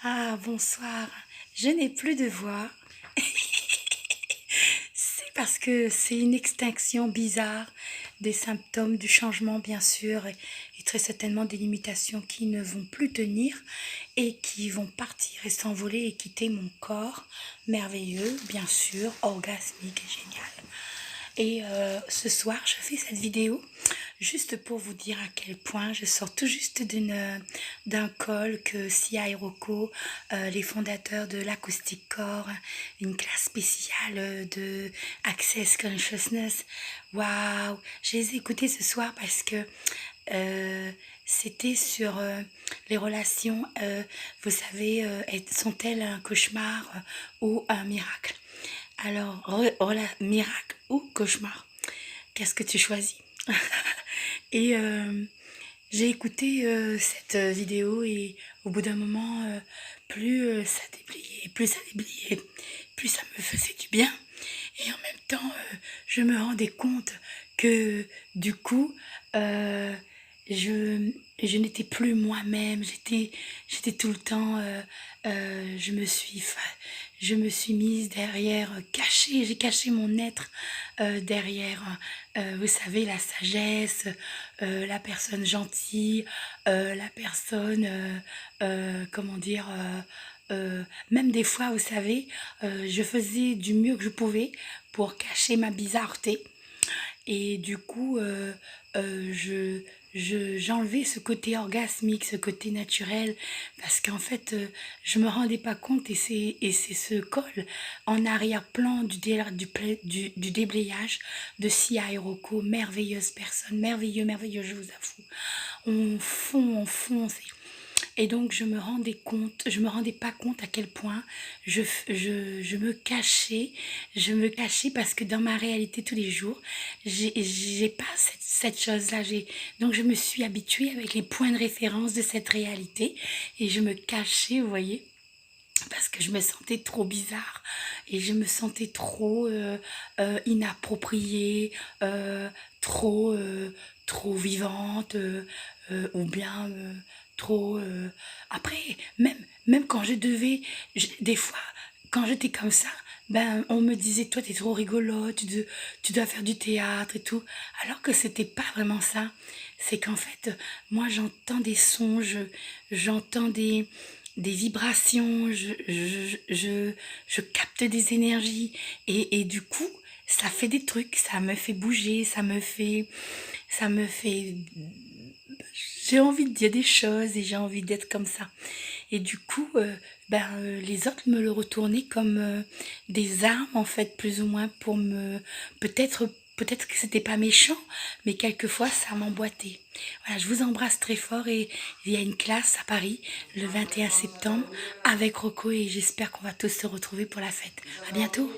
Ah, bonsoir. Je n'ai plus de voix. C'est parce que c'est une extinction bizarre des symptômes du changement, bien sûr, et très certainement des limitations qui ne vont plus tenir et qui vont partir et s'envoler et quitter mon corps merveilleux, bien sûr, orgasmique et génial. Et ce soir, je fais cette vidéo juste pour vous dire à quel point je sors tout juste d'un call que Sia et Rocco, les fondateurs de l'Acoustic Core, une classe spéciale de Access Consciousness. Waouh, je les ai écoutés ce soir parce que c'était sur les relations, vous savez, sont-elles un cauchemar ou un miracle? Alors, miracle ou cauchemar, qu'est-ce que tu choisis? Et j'ai écouté cette vidéo et au bout d'un moment, plus ça déblayait, plus ça me faisait du bien. Et en même temps, je me rendais compte que du coup, je n'étais plus moi-même. J'étais tout le temps, je me suis mise derrière, j'ai caché mon être derrière, vous savez, la sagesse, la personne gentille, la personne, comment dire, même des fois, vous savez, je faisais du mieux que je pouvais pour cacher ma bizarreté. Et du coup, j'enlevais ce côté orgasmique, ce côté naturel, parce qu'en fait, je me rendais pas compte, et c'est ce col en arrière-plan du déblayage de Sia et Rocco, merveilleuse personne, merveilleux, je vous avoue. On fonce. Et donc je me rendais pas compte à quel point je me cachais parce que dans ma réalité tous les jours, j'ai pas cette chose-là. Donc je me suis habituée avec les points de référence de cette réalité et je me cachais, vous voyez, parce que je me sentais trop bizarre et je me sentais trop inappropriée, trop vivante, ou bien trop... Après, même quand des fois, quand j'étais comme ça, ben, on me disait, toi, t'es trop rigolote, tu dois faire du théâtre et tout. Alors que c'était pas vraiment ça. C'est qu'en fait, moi, j'entends des sons, j'entends des vibrations, je capte des énergies et du coup, ça fait des trucs, ça me fait bouger, ça me fait, j'ai envie de dire des choses et j'ai envie d'être comme ça. Et du coup, les autres me le retournaient comme des armes, en fait, plus ou moins, pour me... Peut-être que c'était pas méchant, mais quelquefois, ça m'emboîtait. Voilà, je vous embrasse très fort et il y a une classe à Paris le 21 septembre avec Rocco et j'espère qu'on va tous se retrouver pour la fête. À bientôt!